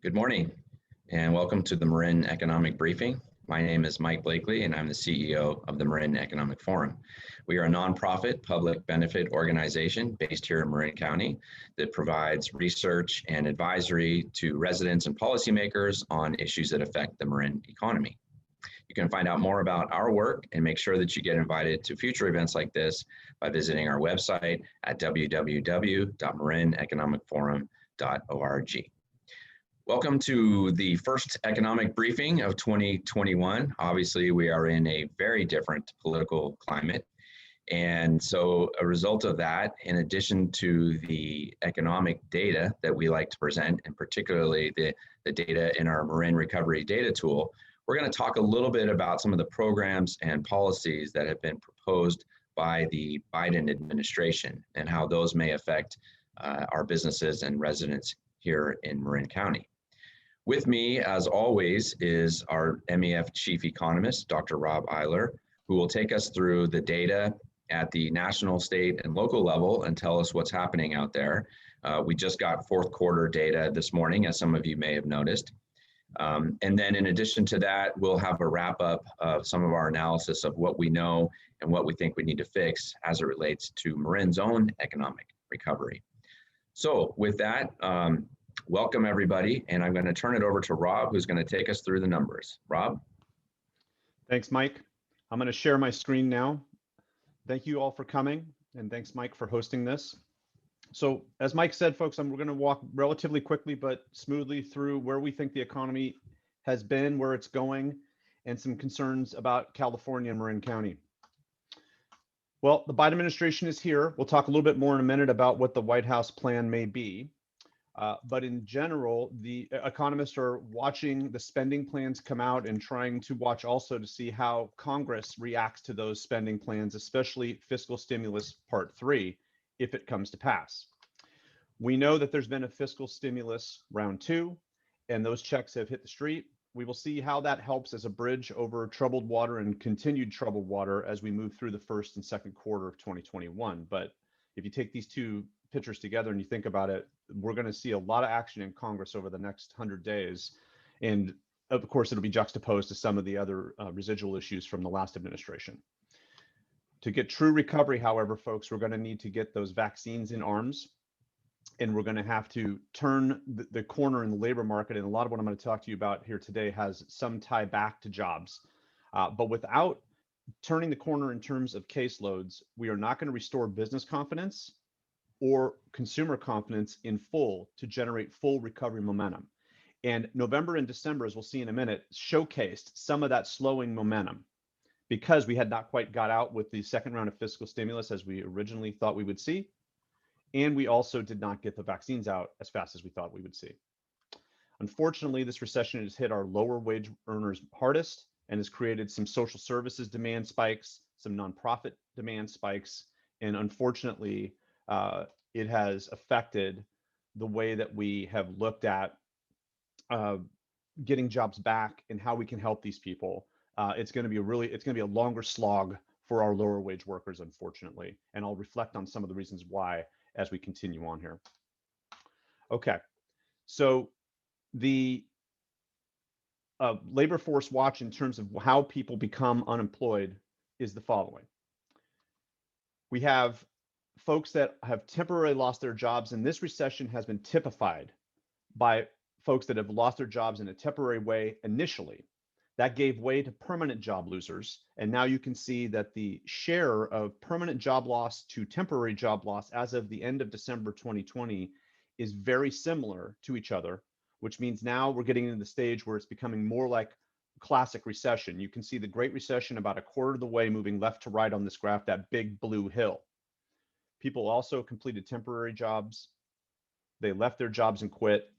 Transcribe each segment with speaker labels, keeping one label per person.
Speaker 1: Good morning and welcome to the Marin Economic Briefing. My name is Mike Blakely and I'm the CEO of the Marin Economic Forum. We are a nonprofit public benefit organization based here in Marin County that provides research and advisory to residents and policymakers on issues that affect the Marin economy. You can find out more about our work and make sure that you get invited to future events like this by visiting our website at www.marineconomicforum.org. Welcome to the first economic briefing of 2021. Obviously, we are in a very different political climate. And so a result of that, in addition to the economic data that we like to present, and particularly the data in our Marin Recovery Data Tool, we're going to talk a little bit about some of the programs and policies that have been proposed by the Biden administration and how those may affect our businesses and residents here in Marin County. With me, as always, is our MEF Chief Economist, Dr. Rob Eiler, who will take us through the data at the national, state, and local level and tell us what's happening out there. We just got fourth quarter data this morning, as some of you may have noticed. And then in addition to that, we'll have a wrap up of some of our analysis of what we know and what we think we need to fix as it relates to Marin's own economic recovery. So with that, welcome everybody, and I'm going to turn it over to Rob, who's going to take us through the numbers. Rob?
Speaker 2: Thanks, Mike. I'm going to share my screen now. Thank you all for coming, and thanks, Mike, for hosting this. So as Mike said, folks, we're going to walk relatively quickly but smoothly through where we think the economy has been, where it's going, and some concerns about California and Marin County. Well, the Biden administration is here. We'll talk a little bit more in a minute about what the White House plan may be. But in general, the economists are watching the spending plans come out and trying to watch also to see how Congress reacts to those spending plans, especially fiscal stimulus part 3, if it comes to pass. We know that there's been a fiscal stimulus round 2, and those checks have hit the street. We will see how that helps as a bridge over troubled water and continued troubled water as we move through the first and second quarter of 2021. But if you take these two pictures together and you think about it, we're going to see a lot of action in Congress over the next 100 days. And of course, it'll be juxtaposed to some of the other residual issues from the last administration. To get true recovery, however, folks, we're going to need to get those vaccines in arms. And we're going to have to turn the corner in the labor market. And a lot of what I'm going to talk to you about here today has some tie back to jobs. But without turning the corner in terms of caseloads, we are not going to restore business confidence or consumer confidence in full to generate full recovery momentum. And November and December, as we'll see in a minute, showcased some of that slowing momentum because we had not quite got out with the second round of fiscal stimulus as we originally thought we would see. And we also did not get the vaccines out as fast as we thought we would see. Unfortunately, this recession has hit our lower wage earners hardest and has created some social services demand spikes, some nonprofit demand spikes, and unfortunately, it has affected the way that we have looked at getting jobs back and how we can help these people. It's going to be a longer slog for our lower wage workers, unfortunately, and I'll reflect on some of the reasons why as we continue on here. Okay, so the labor force watch in terms of how people become unemployed is the following. We have folks that have temporarily lost their jobs, and this recession has been typified by folks that have lost their jobs in a temporary way initially. That gave way to permanent job losers, and now you can see that the share of permanent job loss to temporary job loss as of the end of December 2020 is very similar to each other, which means now we're getting into the stage where it's becoming more like classic recession. You can see the Great Recession about a quarter of the way moving left to right on this graph, that big blue hill. People also completed temporary jobs. They left their jobs and quit.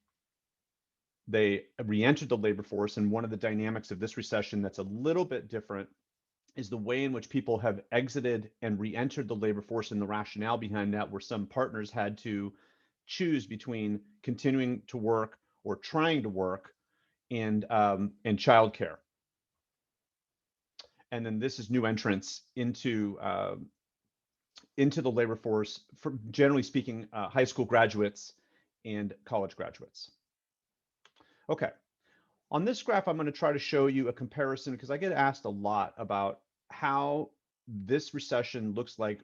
Speaker 2: They re-entered the labor force, and one of the dynamics of this recession that's a little bit different is the way in which people have exited and re-entered the labor force, and the rationale behind that, where some partners had to choose between continuing to work or trying to work and childcare. And then this is new entrants into the labor force, for generally speaking, high school graduates and college graduates. Okay. On this graph, I'm going to try to show you a comparison because I get asked a lot about how this recession looks like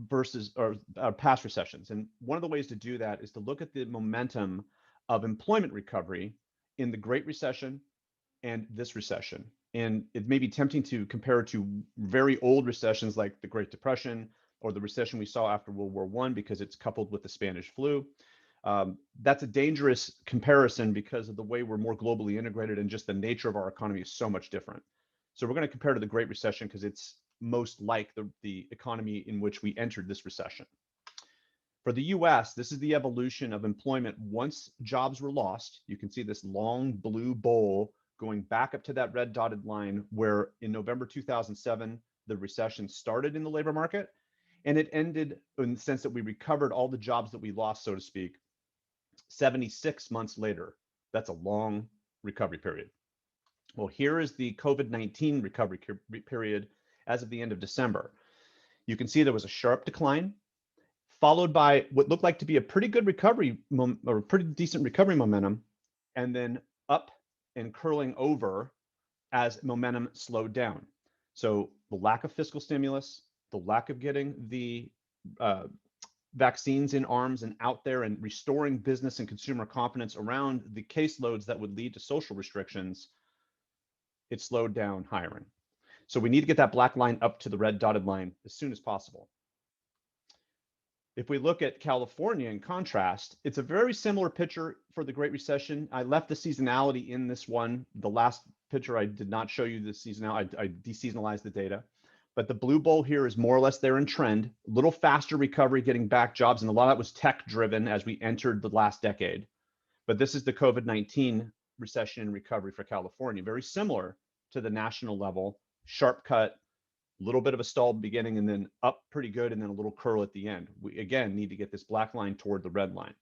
Speaker 2: versus or past recessions. And one of the ways to do that is to look at the momentum of employment recovery in the Great Recession and this recession. And it may be tempting to compare it to very old recessions like the Great Depression or the recession we saw after World War I because it's coupled with the Spanish flu. That's a dangerous comparison because of the way we're more globally integrated and just the nature of our economy is so much different. So we're going to compare to the Great Recession because it's most like the economy in which we entered this recession. For the US, this is the evolution of employment once jobs were lost. You can see this long blue bowl going back up to that red dotted line where in November 2007, the recession started in the labor market and it ended in the sense that we recovered all the jobs that we lost, so to speak, 76 months later. That's a long recovery period. Well, here is the COVID-19 recovery period as of the end of December. You can see there was a sharp decline, followed by what looked like to be a pretty good recovery or pretty decent recovery momentum, and then up and curling over as momentum slowed down. So the lack of fiscal stimulus, the lack of getting the vaccines in arms and out there and restoring business and consumer confidence around the caseloads that would lead to social restrictions, it slowed down hiring. So we need to get that black line up to the red dotted line as soon as possible. If we look at California in contrast, it's a very similar picture for the Great Recession. I left the seasonality in this one. The last picture, I did not show you the seasonality. I deseasonalized the data. But the blue bowl here is more or less there in trend, a little faster recovery, getting back jobs. And a lot of that was tech driven as we entered the last decade. But this is the COVID-19 recession and recovery for California, very similar to the national level, sharp cut, a little bit of a stalled beginning and then up pretty good and then a little curl at the end. We again need to get this black line toward the red line.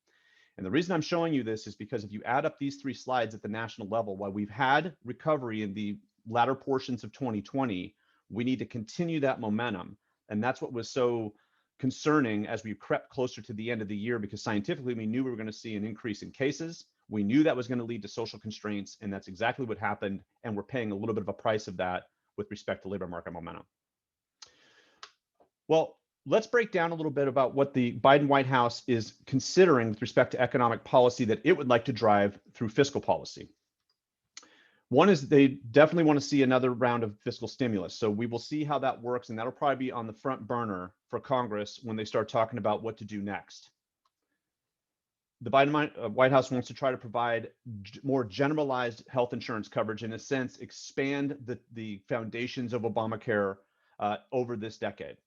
Speaker 2: And the reason I'm showing you this is because if you add up these three slides at the national level, while we've had recovery in the latter portions of 2020, we need to continue that momentum. And that's what was so concerning as we crept closer to the end of the year, because scientifically we knew we were going to see an increase in cases. We knew that was going to lead to social constraints, and that's exactly what happened. And we're paying a little bit of a price of that with respect to labor market momentum. Well, let's break down a little bit about what the Biden White House is considering with respect to economic policy that it would like to drive through fiscal policy. One is they definitely want to see another round of fiscal stimulus. So we will see how that works, and that'll probably be on the front burner for Congress when they start talking about what to do next. The Biden White House wants to try to provide more generalized health insurance coverage, in a sense, expand the foundations of Obamacare over this decade.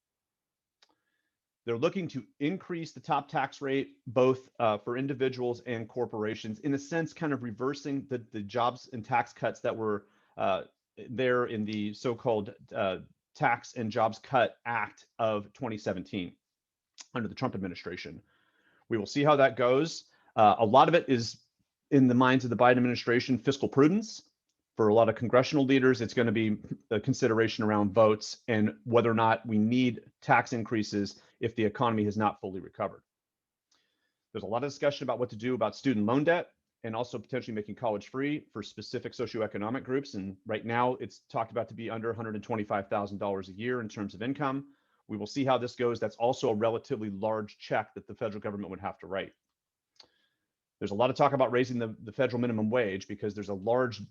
Speaker 2: They're looking to increase the top tax rate, both for individuals and corporations, in a sense, kind of reversing the jobs and tax cuts that were there in the so-called Tax and Jobs Cut Act of 2017 under the Trump administration. We will see how that goes. A lot of it is in the minds of the Biden administration, fiscal prudence. For a lot of congressional leaders, it's going to be a consideration around votes and whether or not we need tax increases if the economy has not fully recovered. There's a lot of discussion about what to do about student loan debt and also potentially making college free for specific socioeconomic groups. And right now it's talked about to be under $125,000 a year in terms of income. We will see how this goes. That's also a relatively large check that the federal government would have to write. There's a lot of talk about raising the federal minimum wage because there's a large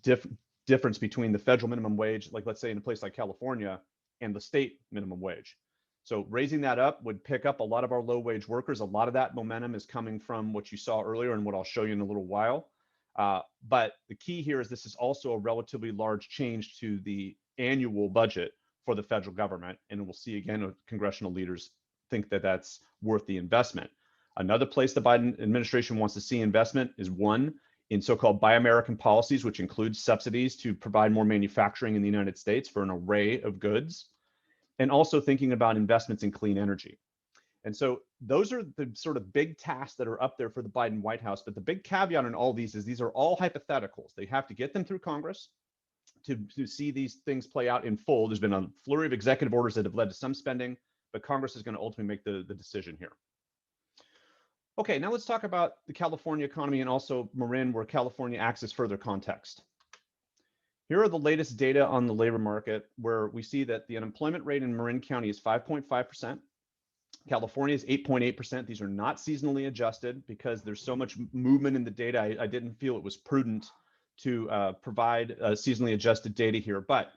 Speaker 2: difference between the federal minimum wage, like let's say in a place like California, and the state minimum wage. So raising that up would pick up a lot of our low wage workers. A lot of that momentum is coming from what you saw earlier and what I'll show you in a little while. But the key here is this is also a relatively large change to the annual budget for the federal government. And we'll see again, congressional leaders think that that's worth the investment. Another place the Biden administration wants to see investment is one in so-called Buy American policies, which includes subsidies to provide more manufacturing in the United States for an array of goods, and also thinking about investments in clean energy. And so those are the sort of big tasks that are up there for the Biden White House. But the big caveat in all these is these are all hypotheticals. They have to get them through Congress to see these things play out in full. There's been a flurry of executive orders that have led to some spending, but Congress is going to ultimately make the decision here. Okay, now let's talk about the California economy and also Marin, where California acts as further context. Here are the latest data on the labor market, where we see that the unemployment rate in Marin County is 5.5%. California is 8.8%. These are not seasonally adjusted because there's so much movement in the data. I didn't feel it was prudent to provide seasonally adjusted data here. But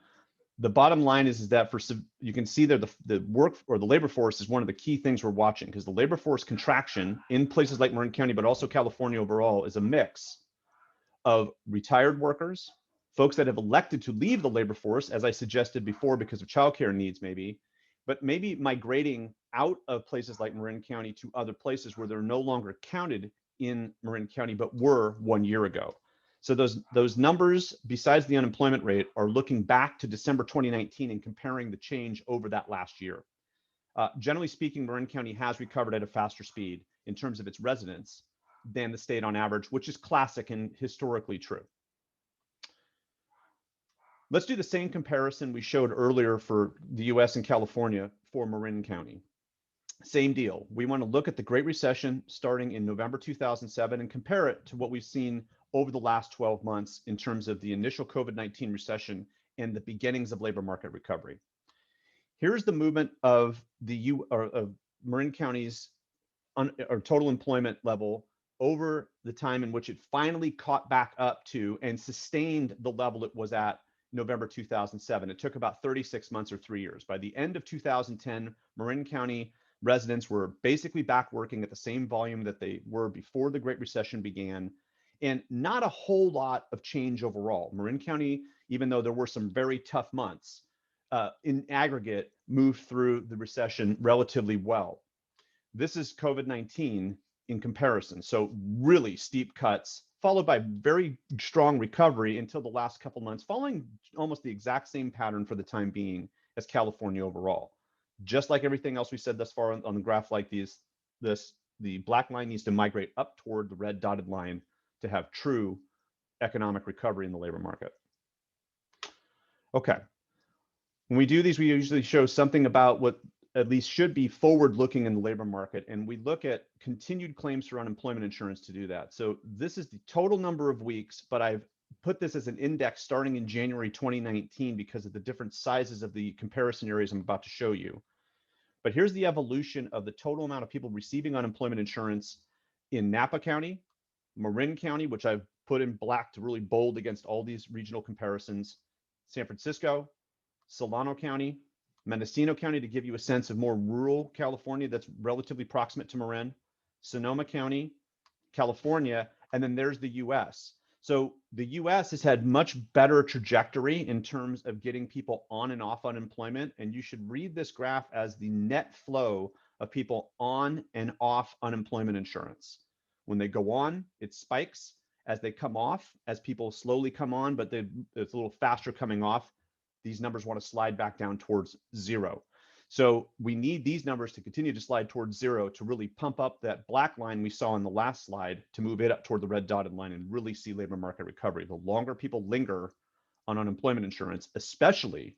Speaker 2: the bottom line is that you can see there the work or the labor force is one of the key things we're watching, because the labor force contraction in places like Marin County, but also California overall, is a mix of retired workers, folks that have elected to leave the labor force, as I suggested before, because of childcare needs maybe, but maybe migrating out of places like Marin County to other places where they're no longer counted in Marin County, but were 1 year ago. So those numbers, besides the unemployment rate, are looking back to December 2019 and comparing the change over that last year. Generally speaking, Marin County has recovered at a faster speed in terms of its residents than the state on average, which is classic and historically true. Let's do the same comparison we showed earlier for the US and California for Marin County. Same deal. We want to look at the Great Recession starting in November 2007 and compare it to what we've seen over the last 12 months in terms of the initial COVID-19 recession and the beginnings of labor market recovery. Here's the movement of Marin County's total employment level over the time in which it finally caught back up to and sustained the level it was at November 2007. It took about 36 months or 3 years. By the end of 2010, Marin County residents were basically back working at the same volume that they were before the Great Recession began, and not a whole lot of change overall. Marin County, even though there were some very tough months, in aggregate, moved through the recession relatively well. This is COVID-19 in comparison. So really steep cuts, followed by very strong recovery until the last couple months, following almost the exact same pattern for the time being as California overall. Just like everything else we said thus far on the graph like the black line needs to migrate up toward the red dotted line to have true economic recovery in the labor market. Okay. When we do these, we usually show something about what at least should be forward-looking in the labor market, and we look at continued claims for unemployment insurance to do that. So this is the total number of weeks, but I've put this as an index starting in January 2019 because of the different sizes of the comparison areas I'm about to show you. But here's the evolution of the total amount of people receiving unemployment insurance in Napa County, Marin County, which I've put in black to really bold against all these regional comparisons, San Francisco, Solano County, Mendocino County, to give you a sense of more rural California that's relatively proximate to Marin, Sonoma County, California, and then there's the US. So the US has had much better trajectory in terms of getting people on and off unemployment, and you should read this graph as the net flow of people on and off unemployment insurance. When they go on, it spikes. As they come off, as people slowly come on, but it's a little faster coming off, these numbers want to slide back down towards zero. So we need these numbers to continue to slide towards zero to really pump up that black line we saw on the last slide, to move it up toward the red dotted line and really see labor market recovery. The longer people linger on unemployment insurance, especially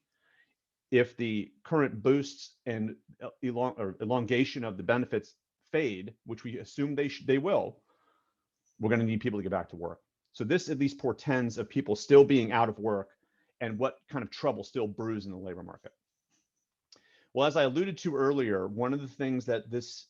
Speaker 2: if the current boosts and elongation of the benefits fade, which we assume they will, we're going to need people to get back to work. So this at least portends of people still being out of work and what kind of trouble still brews in the labor market. Well, as I alluded to earlier, one of the things that this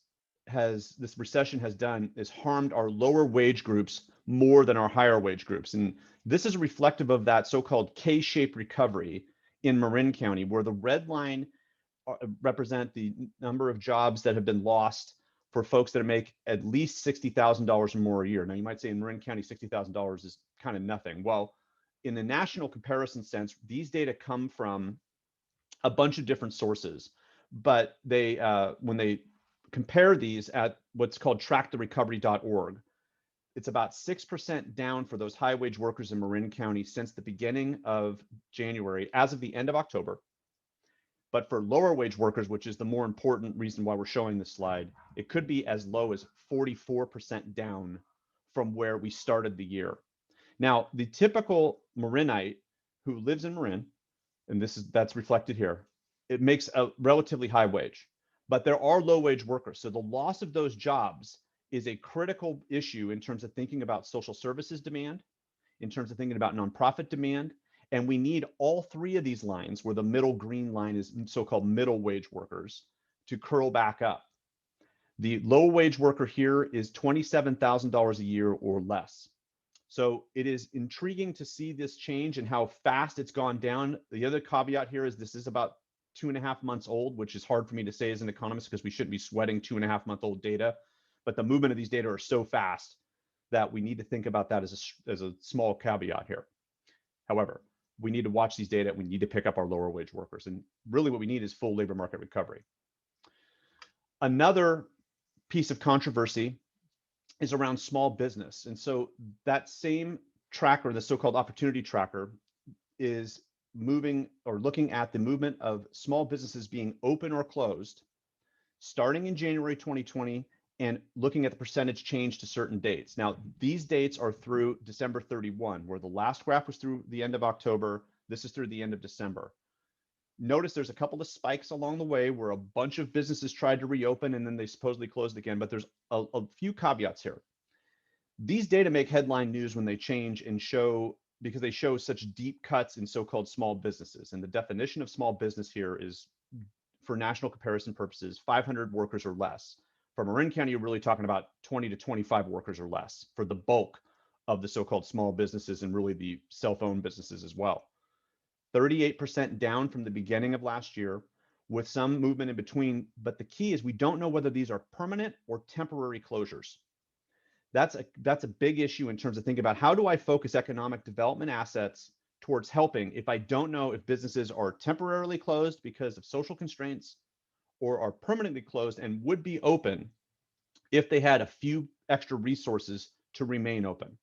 Speaker 2: recession has done is harmed our lower wage groups more than our higher wage groups. And this is reflective of that so-called K-shaped recovery in Marin County, where the red line represent the number of jobs that have been lost for folks that make at least $60,000 or more a year. Now, you might say in Marin County, $60,000 is kind of nothing. Well, in the national comparison sense, these data come from a bunch of different sources, but they when they compare these at what's called tracktherecovery.org, it's about 6% down for those high wage workers in Marin County since the beginning of January, as of the end of October. But for lower wage workers, which is the more important reason why we're showing this slide, it could be as low as 44% down from where we started the year. Now, the typical Marinite who lives in Marin, and that's reflected here, it makes a relatively high wage, but there are low wage workers. So the loss of those jobs is a critical issue in terms of thinking about social services demand, in terms of thinking about nonprofit demand. And we need all three of these lines, where the middle green line is so-called middle wage workers, to curl back up. The low wage worker here is $27,000 a year or less. So it is intriguing to see this change and how fast it's gone down. The other caveat here is this is about 2.5 months old, which is hard for me to say as an economist because we shouldn't be sweating 2.5-month-old data. But the movement of these data are so fast that we need to think about that as a small caveat here. However, we need to watch these data. We need to pick up our lower wage workers. And really what we need is full labor market recovery. Another piece of controversy is around small business. And so that same tracker, the so-called opportunity tracker, is moving or looking at the movement of small businesses being open or closed starting in January 2020 and looking at the percentage change to certain dates. Now, these dates are through December 31, where the last graph was through the end of October. This is through the end of December. Notice there's a couple of spikes along the way where a bunch of businesses tried to reopen and then they supposedly closed again, but there's a few caveats here. These data make headline news when they change and show, because they show such deep cuts in so-called small businesses. And the definition of small business here is, for national comparison purposes, 500 workers or less. For Marin County, you're really talking about 20 to 25 workers or less for the bulk of the so-called small businesses and really the self-owned businesses as well. 38% down from the beginning of last year, with some movement in between. But the key is we don't know whether these are permanent or temporary closures. That's a big issue in terms of thinking about how do I focus economic development assets towards helping if I don't know if businesses are temporarily closed because of social constraints or are permanently closed and would be open if they had a few extra resources to remain open.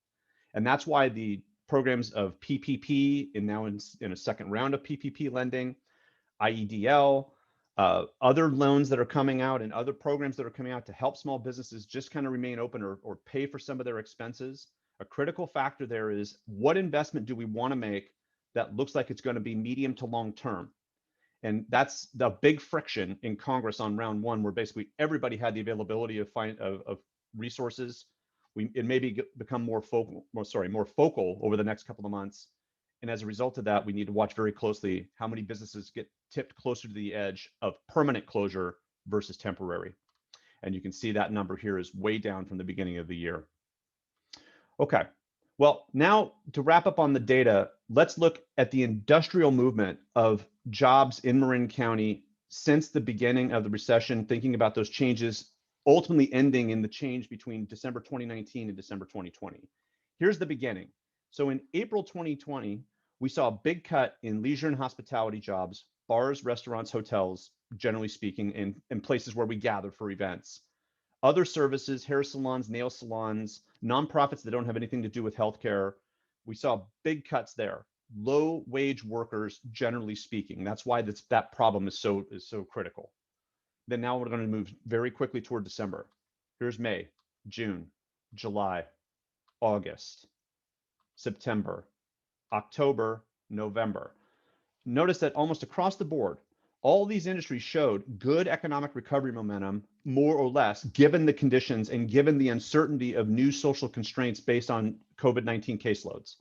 Speaker 2: And that's why the programs of PPP and now in a second round of PPP lending, IEDL, other loans that are coming out and other programs that are coming out to help small businesses just kind of remain open or pay for some of their expenses. A critical factor there is, what investment do we want to make that looks like it's going to be medium to long term? And that's the big friction in Congress on round one, where basically everybody had the availability of resources. It may become more focal over the next couple of months. And as a result of that, we need to watch very closely how many businesses get tipped closer to the edge of permanent closure versus temporary. And you can see that number here is way down from the beginning of the year. Okay, well, now to wrap up on the data, let's look at the industrial movement of jobs in Marin County since the beginning of the recession, thinking about those changes ultimately ending in the change between December 2019 and December 2020. Here's the beginning. So in April 2020, we saw a big cut in leisure and hospitality jobs, bars, restaurants, hotels, generally speaking, in places where we gather for events. Other services, hair salons, nail salons, nonprofits that don't have anything to do with healthcare, we saw big cuts there. Low wage workers, generally speaking. That's why that problem is so critical. Then now we're going to move very quickly toward December. Here's May, June, July, August, September, October, November. Notice that almost across the board, all these industries showed good economic recovery momentum, more or less, given the conditions and given the uncertainty of new social constraints based on COVID-19 caseloads.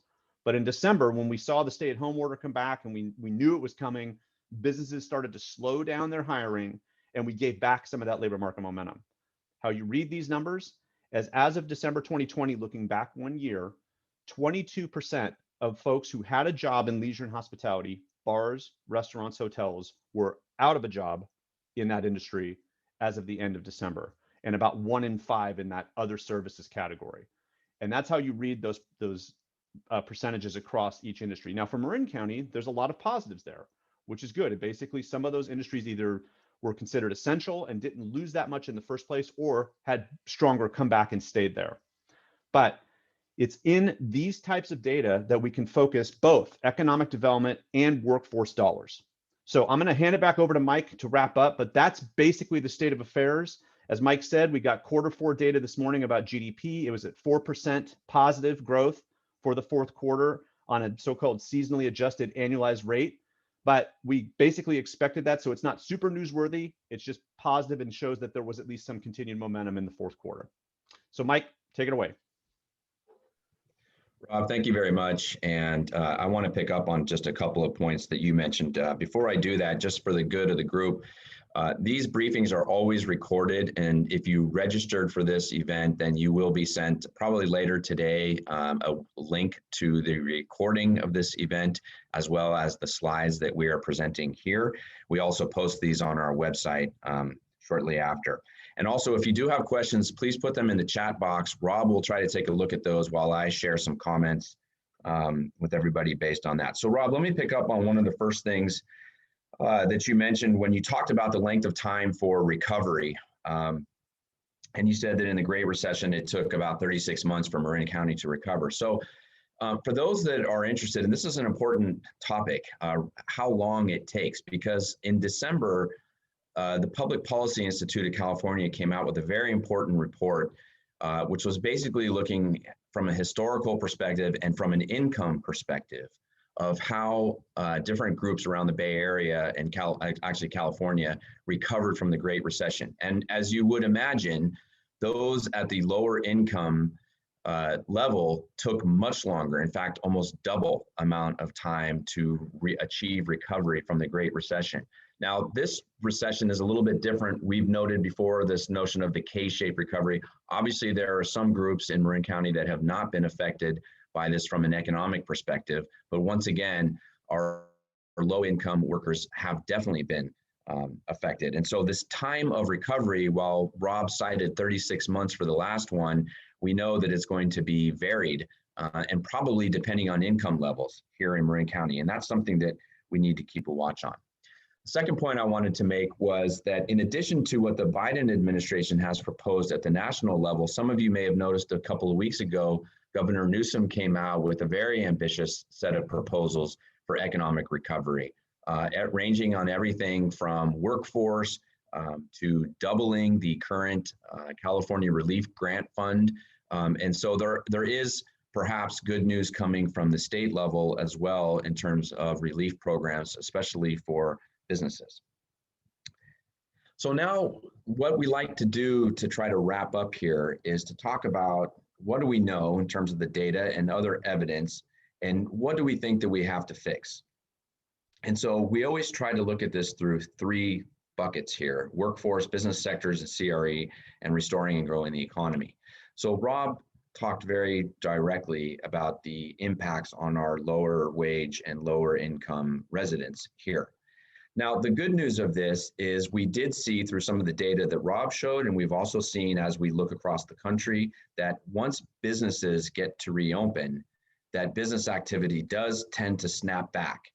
Speaker 2: But in December, when we saw the stay-at-home order come back and we knew it was coming, businesses started to slow down their hiring, and we gave back some of that labor market momentum. How you read these numbers, as of December 2020, looking back 1 year, 22% of folks who had a job in leisure and hospitality, bars, restaurants, hotels, were out of a job in that industry as of the end of December, and about 1 in 5 in that other services category. And that's how you read those percentages across each industry. Now, for Marin County, there's a lot of positives there, which is good. And basically, some of those industries either were considered essential and didn't lose that much in the first place, or had stronger comeback and stayed there. But it's in these types of data that we can focus both economic development and workforce dollars. So I'm going to hand it back over to Mike to wrap up, but that's basically the state of affairs. As Mike said, we got Q4 data this morning about GDP. It was at 4% positive growth for the fourth quarter on a so-called seasonally adjusted annualized rate. But we basically expected that, so it's not super newsworthy. It's just positive and shows that there was at least some continued momentum in the fourth quarter. So Mike, take it away.
Speaker 1: Rob, thank you very much. And I want to pick up on just a couple of points that you mentioned. Before I do that, just for the good of the group, these briefings are always recorded. And if you registered for this event, then you will be sent probably later today a link to the recording of this event, as well as the slides that we are presenting here. We also post these on our website shortly after. And also, if you do have questions, please put them in the chat box. Rob will try to take a look at those while I share some comments with everybody based on that. So Rob, let me pick up on one of the first things that you mentioned when you talked about the length of time for recovery. And you said that in the Great Recession, it took about 36 months for Marin County to recover. So for those that are interested, and this is an important topic, how long it takes, because in December, the Public Policy Institute of California came out with a very important report, which was basically looking from a historical perspective and from an income perspective of how different groups around the Bay Area and actually California recovered from the Great Recession. And as you would imagine, those at the lower income level took much longer, in fact, almost double amount of time to achieve recovery from the Great Recession. Now, this recession is a little bit different. We've noted before this notion of the K-shaped recovery. Obviously, there are some groups in Marin County that have not been affected by this from an economic perspective. But once again, our low-income workers have definitely been affected. And so this time of recovery, while Rob cited 36 months for the last one, we know that it's going to be varied and probably depending on income levels here in Marin County. And that's something that we need to keep a watch on. The second point I wanted to make was that in addition to what the Biden administration has proposed at the national level, some of you may have noticed a couple of weeks ago, Governor Newsom came out with a very ambitious set of proposals for economic recovery, ranging on everything from workforce to doubling the current California Relief Grant Fund. And so there is perhaps good news coming from the state level as well in terms of relief programs, especially for businesses. So now what we like to do to try to wrap up here is to talk about what do we know in terms of the data and other evidence, and what do we think that we have to fix? And so we always try to look at this through three buckets here: workforce, business sectors, and CRE, and restoring and growing the economy. So Rob talked very directly about the impacts on our lower wage and lower income residents here. Now, the good news of this is we did see through some of the data that Rob showed, and we've also seen as we look across the country, that once businesses get to reopen, that business activity does tend to snap back.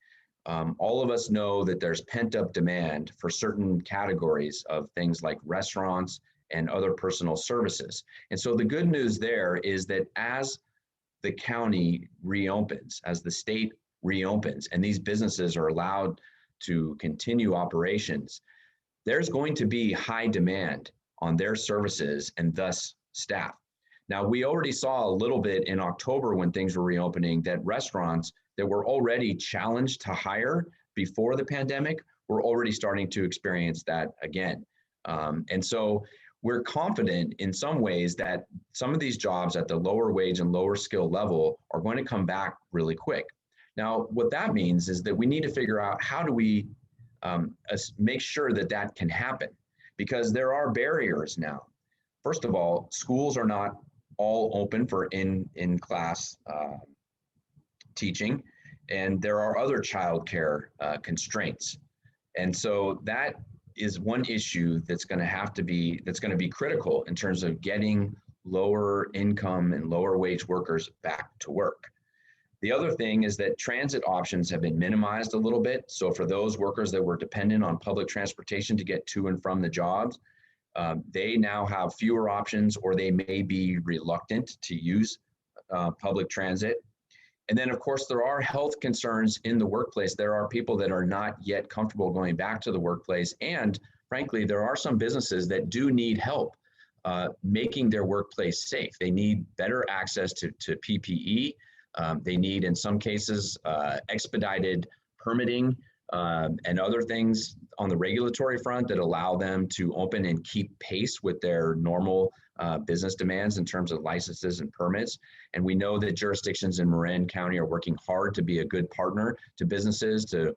Speaker 1: All of us know that there's pent-up demand for certain categories of things like restaurants and other personal services. And so the good news there is that as the county reopens, as the state reopens, and these businesses are allowed to continue operations, there's going to be high demand on their services and thus staff. Now, we already saw a little bit in October when things were reopening that restaurants that were already challenged to hire before the pandemic were already starting to experience that again. And so we're confident in some ways that some of these jobs at the lower wage and lower skill level are going to come back really quick. Now, what that means is that we need to figure out how do we make sure that that can happen, because there are barriers now. First of all, schools are not all open for in-class teaching, and there are other childcare constraints. And so that is one issue that's going to be critical in terms of getting lower income and lower wage workers back to work. The other thing is that transit options have been minimized a little bit. So for those workers that were dependent on public transportation to get to and from the jobs, they now have fewer options, or they may be reluctant to use public transit. And then, of course, there are health concerns in the workplace. There are people that are not yet comfortable going back to the workplace. And frankly, there are some businesses that do need help making their workplace safe. They need better access to PPE. They need, in some cases, expedited permitting and other things on the regulatory front that allow them to open and keep pace with their normal business demands in terms of licenses and permits. And we know that jurisdictions in Marin County are working hard to be a good partner to businesses to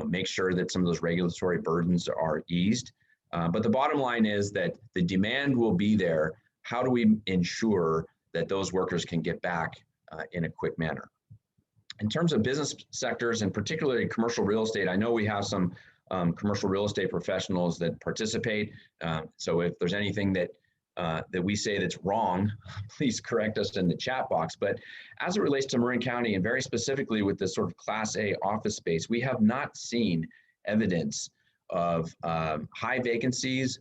Speaker 1: make sure that some of those regulatory burdens are eased. But the bottom line is that the demand will be there. How do we ensure that those workers can get back in a quick manner? In terms of business sectors, and particularly commercial real estate, I know we have some commercial real estate professionals that participate. So if there's anything that we say that's wrong, please correct us in the chat box. But as it relates to Marin County, and very specifically with this sort of Class A office space, we have not seen evidence of high vacancies,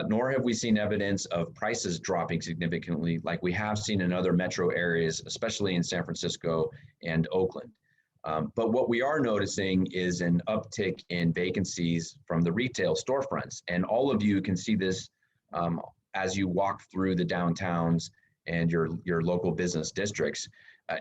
Speaker 1: nor have we seen evidence of prices dropping significantly like we have seen in other metro areas, especially in San Francisco and Oakland. But what we are noticing is an uptick in vacancies from the retail storefronts. And all of you can see this as you walk through the downtowns and your local business districts.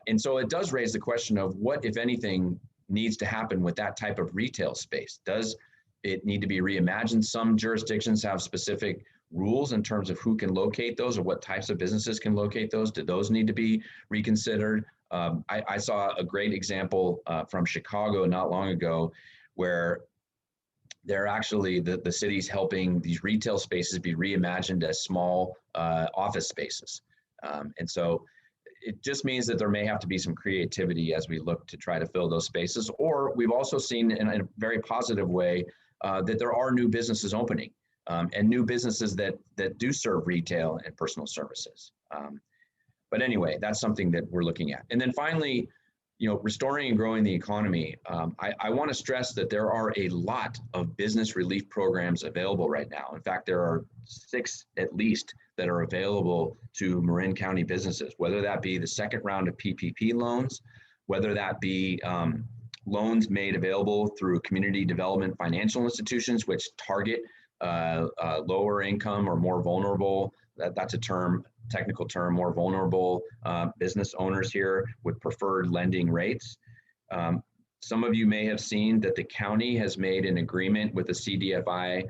Speaker 1: And so it does raise the question of what, if anything, needs to happen with that type of retail space. Does it need to be reimagined? Some jurisdictions have specific rules in terms of who can locate those or what types of businesses can locate those. Do those need to be reconsidered? I saw a great example from Chicago not long ago where they're actually, the city's helping these retail spaces be reimagined as small office spaces. And so it just means that there may have to be some creativity as we look to try to fill those spaces. Or we've also seen in a very positive way that there are new businesses opening and new businesses that do serve retail and personal services. But anyway, that's something that we're looking at. And then finally, restoring and growing the economy. I want to stress that there are a lot of business relief programs available right now. In fact, there are 6 at least that are available to Marin County businesses, whether that be the second round of PPP loans, whether that be loans made available through community development financial institutions, which target lower income or more vulnerable, that's a technical term, more vulnerable business owners here with preferred lending rates. Some of you may have seen that the county has made an agreement with the CDFI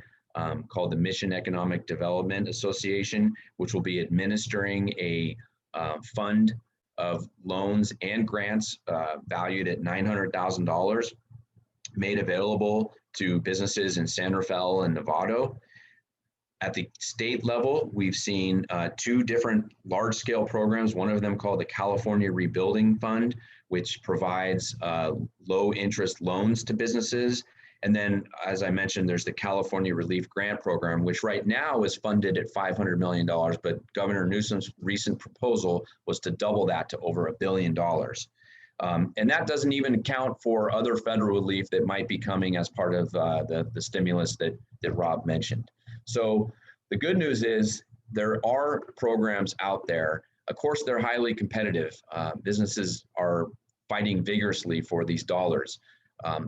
Speaker 1: called the Mission Economic Development Association, which will be administering a fund of loans and grants valued at $900,000 made available to businesses in San Rafael and Novato. At the state level, we've seen 2 different large-scale programs, one of them called the California Rebuilding Fund, which provides low-interest loans to businesses. And then, as I mentioned, there's the California Relief Grant Program, which right now is funded at $500 million, but Governor Newsom's recent proposal was to double that to over $1 billion. And that doesn't even account for other federal relief that might be coming as part of the stimulus that Rob mentioned. So the good news is there are programs out there. Of course, they're highly competitive. Businesses are fighting vigorously for these dollars.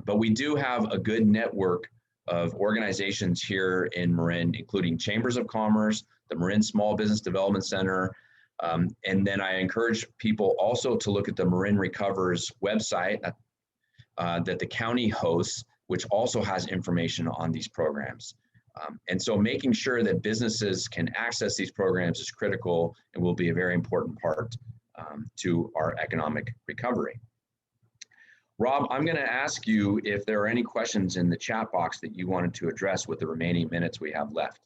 Speaker 1: But we do have a good network of organizations here in Marin, including Chambers of Commerce, the Marin Small Business Development Center. And then I encourage people also to look at the Marin Recovers website that the county hosts, which also has information on these programs. And so making sure that businesses can access these programs is critical and will be a very important part to our economic recovery. Rob, I'm going to ask you if there are any questions in the chat box that you wanted to address with the remaining minutes we have left.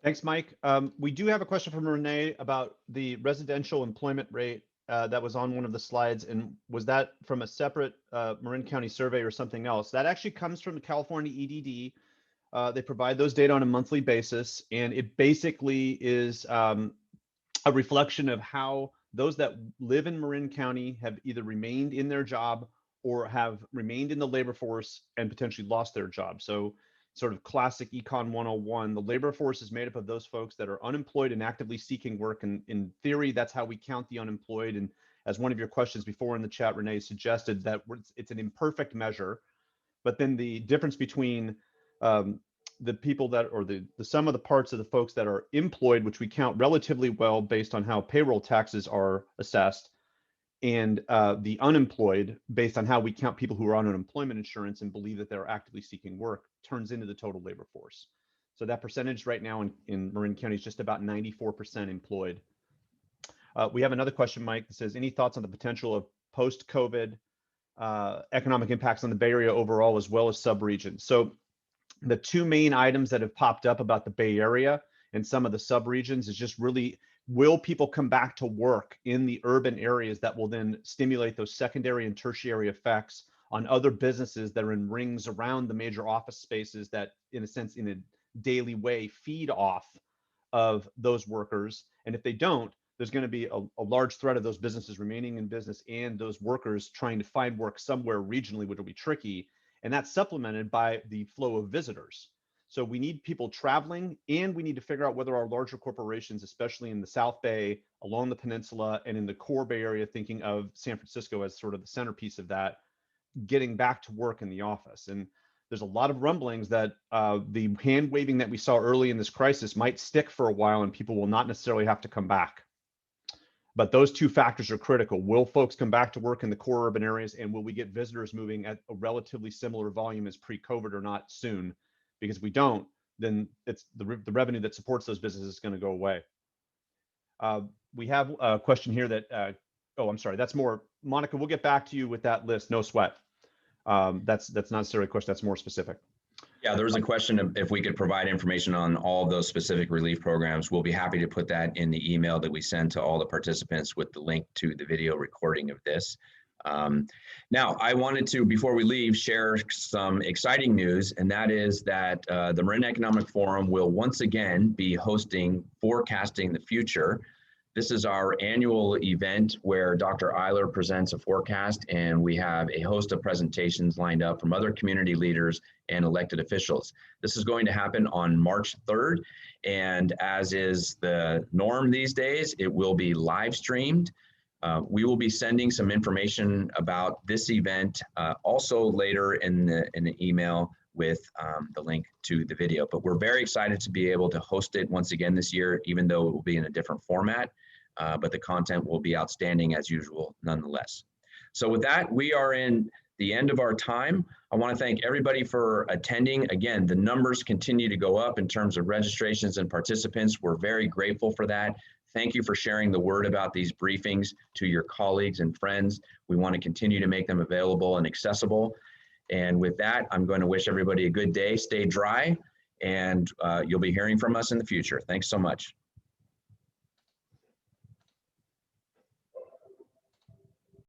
Speaker 2: Thanks, Mike. We do have a question from Renee about the residential employment rate that was on one of the slides. And was that from a separate Marin County survey or something else? That actually comes from the California EDD. They provide those data on a monthly basis. And it basically is a reflection of how those that live in Marin County have either remained in their job or have remained in the labor force and potentially lost their job. So sort of classic Econ 101, the labor force is made up of those folks that are unemployed and actively seeking work. And in theory, that's how we count the unemployed. And as one of your questions before in the chat, Renee, suggested that it's an imperfect measure. But then the difference between the people that, or the sum of the parts of the folks that are employed, which we count relatively well based on how payroll taxes are assessed, and the unemployed based on how we count people who are on unemployment insurance and believe that they're actively seeking work, turns into the total labor force. So that percentage right now in Marin County is just about 94% employed. We have another question, Mike, that says, any thoughts on the potential of post-COVID economic impacts on the Bay Area overall, as well as sub-regions? So the two main items that have popped up about the Bay Area and some of the sub-regions is just really, will people come back to work in the urban areas that will then stimulate those secondary and tertiary effects on other businesses that are in rings around the major office spaces that, in a sense, in a daily way, feed off of those workers? And if they don't, there's going to be a large threat of those businesses remaining in business and those workers trying to find work somewhere regionally, which will be tricky. And that's supplemented by the flow of visitors. So we need people traveling, and we need to figure out whether our larger corporations, especially in the South Bay, along the peninsula, and in the core Bay Area, thinking of San Francisco as sort of the centerpiece of that, getting back to work in the office. And there's a lot of rumblings that the hand waving that we saw early in this crisis might stick for a while, and people will not necessarily have to come back. But those two factors are critical. Will folks come back to work in the core urban areas, and will we get visitors moving at a relatively similar volume as pre-COVID or not soon? Because if we don't, then it's the revenue that supports those businesses is going to go away. We have a question here that, oh, I'm sorry, that's more, Monica, we'll get back to you with that list, no sweat. That's not necessarily a question, that's more specific.
Speaker 1: Yeah, there was a question of if we could provide information on all of those specific relief programs. We'll be happy to put that in the email that we send to all the participants with the link to the video recording of this. Now, I wanted to, before we leave, share some exciting news, and that is that the Marin Economic Forum will once again be hosting Forecasting the Future. This is our annual event where Dr. Eiler presents a forecast, and we have a host of presentations lined up from other community leaders and elected officials. This is going to happen on March 3rd, and as is the norm these days, it will be live streamed. We will be sending some information about this event also later in the email with the link to the video. But we're very excited to be able to host it once again this year, even though it will be in a different format. But the content will be outstanding as usual nonetheless. So with that, we are in the end of our time. I want to thank everybody for attending. Again, the numbers continue to go up in terms of registrations and participants. We're very grateful for that. Thank you for sharing the word about these briefings to your colleagues and friends. We want to continue to make them available and accessible. And with that, I'm going to wish everybody a good day, stay dry, and you'll be hearing from us in the future. Thanks so much.